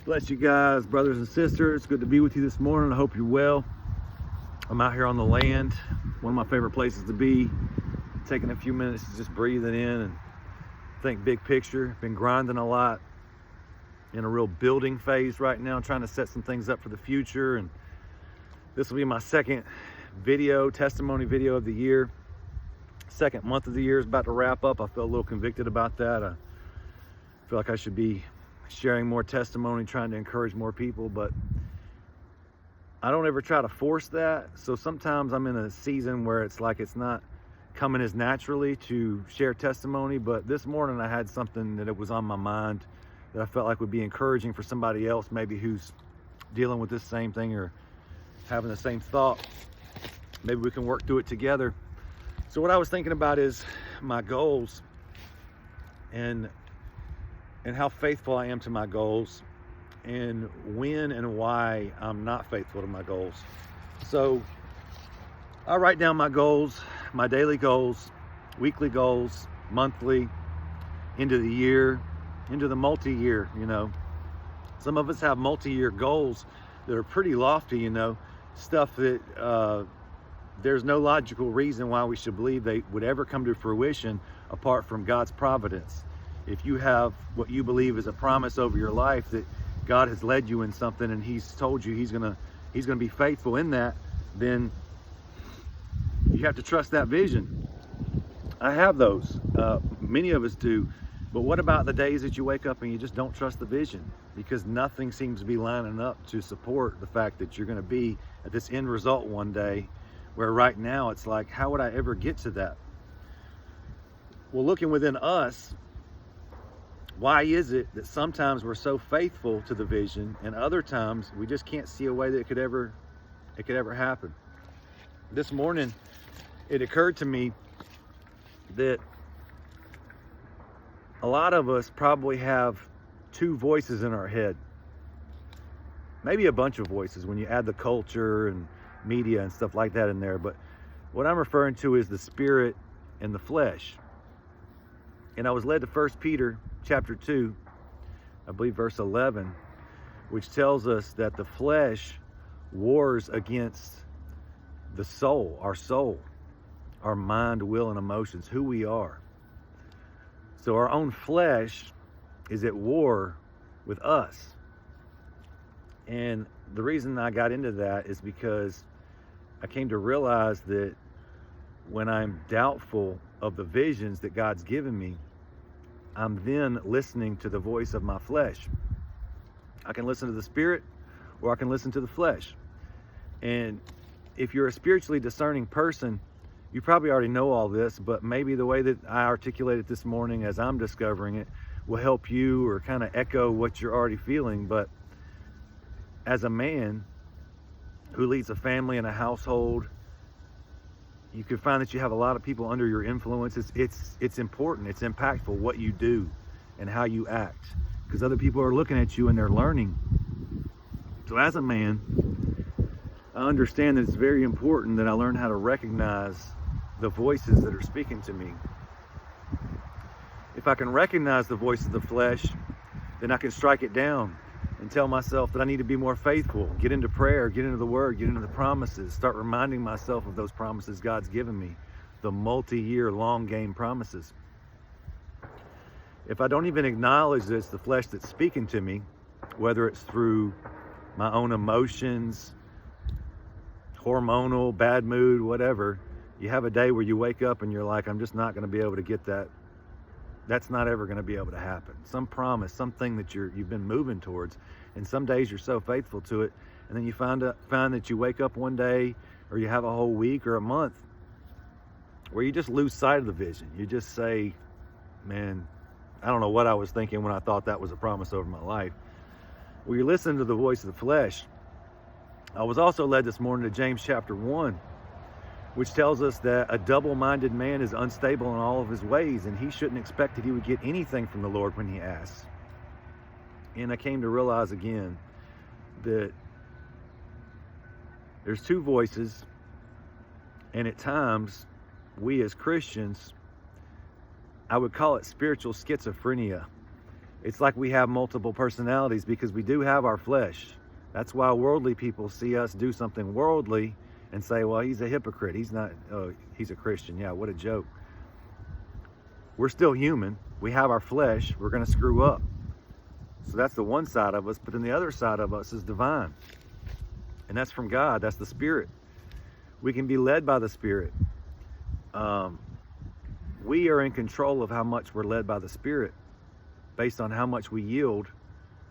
Bless you guys, brothers and sisters. Good to be with you this morning. I hope you're well. I'm out here on the land, one of my favorite places to be. Taking a few minutes to just breathing in and think big picture. Been grinding a lot, in a real building phase right now, trying to set some things up for the future. And this will be my second testimony video of the year. Second month of the year is about to wrap up. I feel a little convicted about that. I feel like I should be sharing more testimony, trying to encourage more people, but I don't ever try to force that. So sometimes I'm in a season where it's like it's not coming as naturally to share testimony, but this morning I had something that it was on my mind that I felt like would be encouraging for somebody else, maybe who's dealing with this same thing or having the same thought. Maybe we can work through it together. So what I was thinking about is my goals and how faithful I am to my goals, and when and why I'm not faithful to my goals. So I write down my goals, my daily goals, weekly goals, monthly, into the year, into the multi-year, Some of us have multi-year goals that are pretty lofty, stuff that there's no logical reason why we should believe they would ever come to fruition apart from God's providence. If you have what you believe is a promise over your life that God has led you in something and He's told you He's gonna be faithful in that, then you have to trust that vision. I have those. Many of us do. But what about the days that you wake up and you just don't trust the vision? Because nothing seems to be lining up to support the fact that you're going to be at this end result one day, where right now it's like, how would I ever get to that? Well, looking within us, why is it that sometimes we're so faithful to the vision and other times we just can't see a way that it could ever happen? This morning, it occurred to me that a lot of us probably have two voices in our head. Maybe a bunch of voices when you add the culture and media and stuff like that in there. But what I'm referring to is the spirit and the flesh. And I was led to 1 Peter chapter 2, I believe verse 11, which tells us that the flesh wars against the soul, our mind, will, and emotions, who we are. So our own flesh is at war with us. And the reason I got into that is because I came to realize that when I'm doubtful of the visions that God's given me, I'm then listening to the voice of my flesh. I can listen to the spirit or I can listen to the flesh. And if you're a spiritually discerning person, you probably already know all this, but maybe the way that I articulate it this morning as I'm discovering it will help you or kind of echo what you're already feeling. But as a man who leads a family and a household, you can find that you have a lot of people under your influence. It's important, it's impactful what you do and how you act, because other people are looking at you and they're learning. So as a man, I understand that it's very important that I learn how to recognize the voices that are speaking to me. If I can recognize the voice of the flesh, then I can strike it down and tell myself that I need to be more faithful, get into prayer, get into the Word, get into the promises, start reminding myself of those promises God's given me, the multi-year long game promises. If I don't even acknowledge that it's the flesh that's speaking to me, whether it's through my own emotions, hormonal, bad mood, whatever, you have a day where you wake up and you're like, I'm just not going to be able to get that. That's not ever going to be able to happen. Some promise, something that you've been moving towards, and some days you're so faithful to it, and then you find that you wake up one day, or you have a whole week or a month where you just lose sight of the vision. You just say, man, I don't know what I was thinking when I thought that was a promise over my life. Well, you're listening to the voice of the flesh. I was also led this morning to James chapter 1, which tells us that a double-minded man is unstable in all of his ways, and he shouldn't expect that he would get anything from the Lord when he asks. And I came to realize again that there's two voices, and at times, we as Christians, I would call it spiritual schizophrenia. It's like we have multiple personalities because we do have our flesh. That's why worldly people see us do something worldly and say, well, he's a hypocrite. He's not, oh, he's a Christian. Yeah, what a joke. We're still human. We have our flesh. We're going to screw up. So that's the one side of us. But then the other side of us is divine. And that's from God. That's the Spirit. We can be led by the Spirit. We are in control of how much we're led by the Spirit based on how much we yield,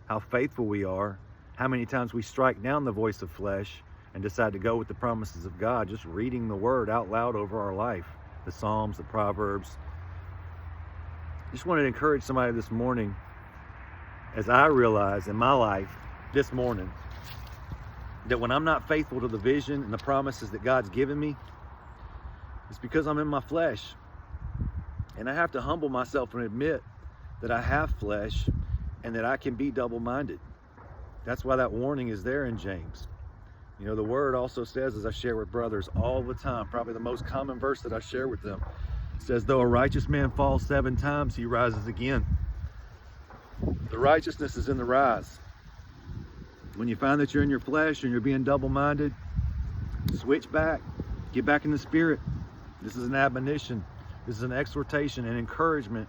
how faithful we are, how many times we strike down the voice of flesh and decide to go with the promises of God, just reading the Word out loud over our life, the Psalms, the Proverbs. Just wanted to encourage somebody this morning, as I realize in my life this morning, that when I'm not faithful to the vision and the promises that God's given me, it's because I'm in my flesh. And I have to humble myself and admit that I have flesh and that I can be double-minded. That's why that warning is there in James. You know, the Word also says, as I share with brothers all the time, probably the most common verse that I share with them, says, though a righteous man falls 7 times, he rises again. The righteousness is in the rise. When you find that you're in your flesh and you're being double-minded, switch back. Get back in the Spirit. This is an admonition. This is an exhortation and encouragement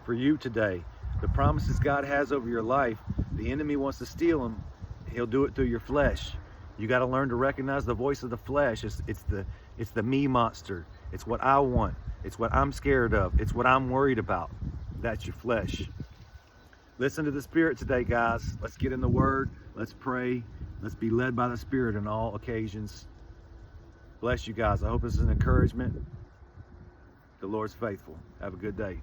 for you today. The promises God has over your life, the enemy wants to steal them. He'll do it through your flesh. You got to learn to recognize the voice of the flesh. It's the me monster. It's what I want. It's what I'm scared of. It's what I'm worried about. That's your flesh. Listen to the Spirit today, guys. Let's get in the Word. Let's pray. Let's be led by the Spirit on all occasions. Bless you guys. I hope this is an encouragement. The Lord's faithful. Have a good day.